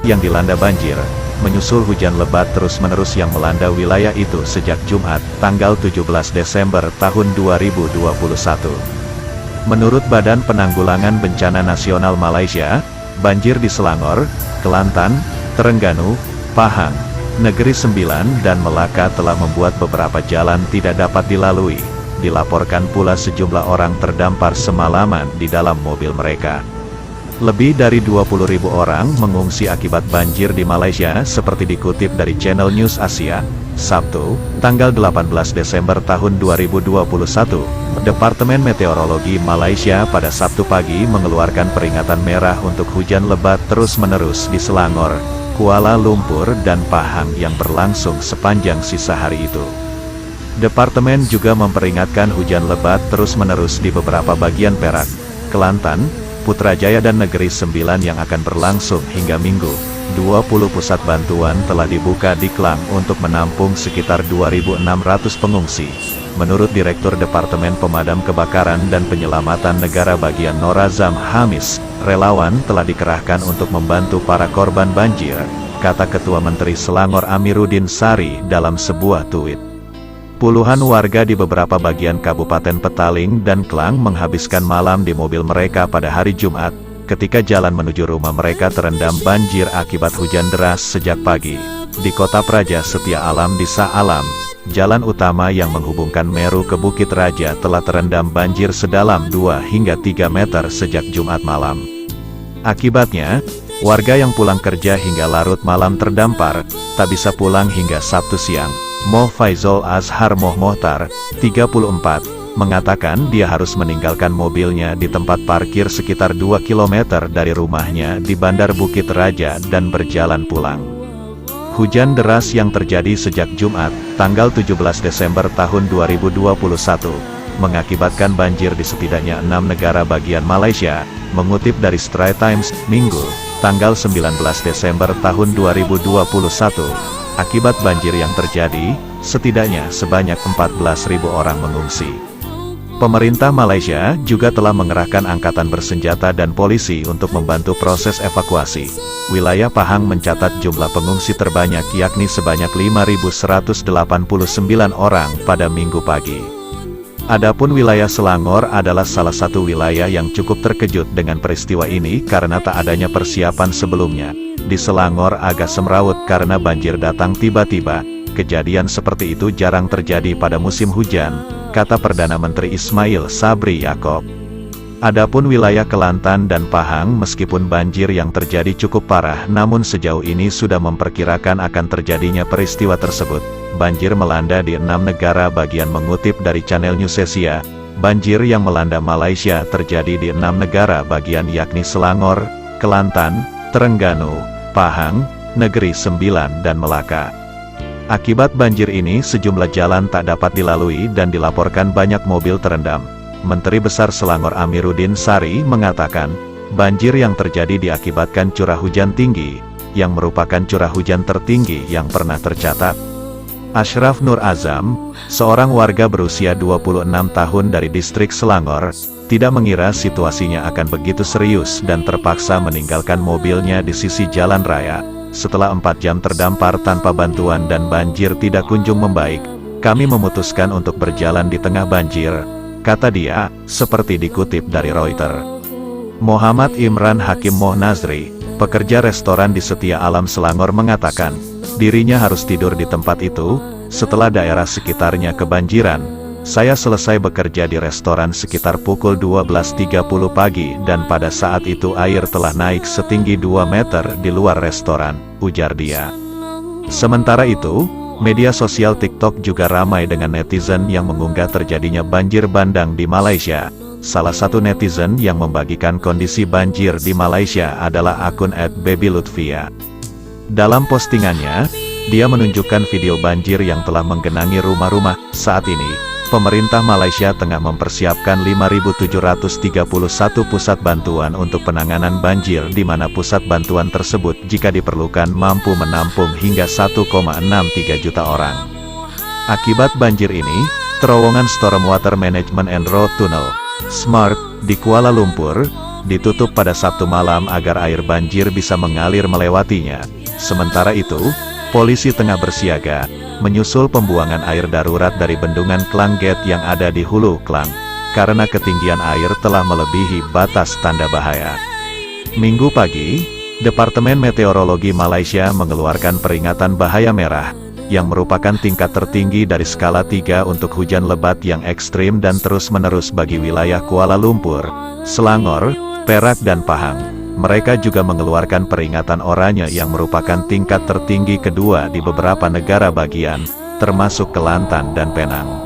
yang dilanda banjir, menyusul hujan lebat terus-menerus yang melanda wilayah itu sejak Jumat, tanggal 17 Desember tahun 2021. Menurut Badan Penanggulangan Bencana Nasional Malaysia, banjir di Selangor, Kelantan, Terengganu, Pahang, Negeri Sembilan dan Melaka telah membuat beberapa jalan tidak dapat dilalui. Dilaporkan pula sejumlah orang terdampar semalaman di dalam mobil mereka. Lebih dari 20.000 orang mengungsi akibat banjir di Malaysia seperti dikutip dari Channel News Asia, Sabtu, tanggal 18 Desember tahun 2021. Departemen Meteorologi Malaysia pada Sabtu pagi mengeluarkan peringatan merah untuk hujan lebat terus-menerus di Selangor, Kuala Lumpur dan Pahang yang berlangsung sepanjang sisa hari itu. Departemen juga memperingatkan hujan lebat terus-menerus di beberapa bagian Perak, Kelantan, Putrajaya dan Negeri Sembilan yang akan berlangsung hingga Minggu. 20 pusat bantuan telah dibuka di Klang untuk menampung sekitar 2.600 pengungsi. Menurut Direktur Departemen Pemadam Kebakaran dan Penyelamatan Negara bagian Norazam Hamis, relawan telah dikerahkan untuk membantu para korban banjir, kata Ketua Menteri Selangor Amiruddin Sari dalam sebuah tweet. Puluhan warga di beberapa bagian Kabupaten Petaling dan Klang menghabiskan malam di mobil mereka pada hari Jumat, ketika jalan menuju rumah mereka terendam banjir akibat hujan deras sejak pagi. Di Kota Praja Setia Alam di Shah Alam, jalan utama yang menghubungkan Meru ke Bukit Raja telah terendam banjir sedalam 2 hingga 3 meter sejak Jumat malam. Akibatnya, warga yang pulang kerja hingga larut malam terdampar, tak bisa pulang hingga Sabtu siang. Moh Faizol Azhar Moh Mohtar, 34, mengatakan dia harus meninggalkan mobilnya di tempat parkir sekitar 2 km dari rumahnya di Bandar Bukit Raja dan berjalan pulang. Hujan deras yang terjadi sejak Jumat, tanggal 17 Desember tahun 2021, mengakibatkan banjir di setidaknya 6 negara bagian Malaysia, mengutip dari Straits Times, Minggu, tanggal 19 Desember tahun 2021. Akibat banjir yang terjadi, setidaknya sebanyak 14.000 orang mengungsi. Pemerintah Malaysia juga telah mengerahkan angkatan bersenjata dan polisi untuk membantu proses evakuasi. Wilayah Pahang mencatat jumlah pengungsi terbanyak yakni sebanyak 5.189 orang pada Minggu pagi. Adapun wilayah Selangor adalah salah satu wilayah yang cukup terkejut dengan peristiwa ini karena tak adanya persiapan sebelumnya. Di Selangor agak semrawut karena banjir datang tiba-tiba. Kejadian seperti itu jarang terjadi pada musim hujan, kata Perdana Menteri Ismail Sabri Yaakob. Adapun wilayah Kelantan dan Pahang meskipun banjir yang terjadi cukup parah namun sejauh ini sudah memperkirakan akan terjadinya peristiwa tersebut. Banjir melanda di 6 negara bagian mengutip dari Channel News Asia. Banjir yang melanda Malaysia terjadi di 6 negara bagian yakni Selangor, Kelantan, Terengganu, Pahang, Negeri Sembilan dan Melaka. Akibat banjir ini sejumlah jalan tak dapat dilalui dan dilaporkan banyak mobil terendam. Menteri Besar Selangor Amiruddin Sari mengatakan, banjir yang terjadi diakibatkan curah hujan tinggi, yang merupakan curah hujan tertinggi yang pernah tercatat. Ashraf Nur Azam, seorang warga berusia 26 tahun dari distrik Selangor, tidak mengira situasinya akan begitu serius dan terpaksa meninggalkan mobilnya di sisi jalan raya. Setelah 4 jam terdampar tanpa bantuan dan banjir tidak kunjung membaik, kami memutuskan untuk berjalan di tengah banjir, kata dia, seperti dikutip dari Reuters. Muhammad Imran Hakim Moh Nazri, pekerja restoran di Setia Alam Selangor mengatakan, dirinya harus tidur di tempat itu, setelah daerah sekitarnya kebanjiran. Saya selesai bekerja di restoran sekitar pukul 12.30 pagi dan pada saat itu air telah naik setinggi 2 meter di luar restoran, ujar dia. Sementara itu, media sosial TikTok juga ramai dengan netizen yang mengunggah terjadinya banjir bandang di Malaysia. Salah satu netizen yang membagikan kondisi banjir di Malaysia adalah akun @babylutfia. Dalam postingannya, dia menunjukkan video banjir yang telah menggenangi rumah-rumah. Saat ini, pemerintah Malaysia tengah mempersiapkan 5.731 pusat bantuan untuk penanganan banjir di mana pusat bantuan tersebut jika diperlukan mampu menampung hingga 1,63 juta orang. Akibat banjir ini, terowongan Stormwater Management and Road Tunnel, SMART, di Kuala Lumpur, ditutup pada Sabtu malam agar air banjir bisa mengalir melewatinya. Sementara itu, polisi tengah bersiaga, menyusul pembuangan air darurat dari bendungan Klang Gate yang ada di Hulu Klang, karena ketinggian air telah melebihi batas tanda bahaya. Minggu pagi, Departemen Meteorologi Malaysia mengeluarkan peringatan bahaya merah, yang merupakan tingkat tertinggi dari skala 3 untuk hujan lebat yang ekstrim dan terus-menerus bagi wilayah Kuala Lumpur, Selangor, Perak dan Pahang. Mereka juga mengeluarkan peringatan oranye yang merupakan tingkat tertinggi kedua di beberapa negara bagian, termasuk Kelantan dan Penang.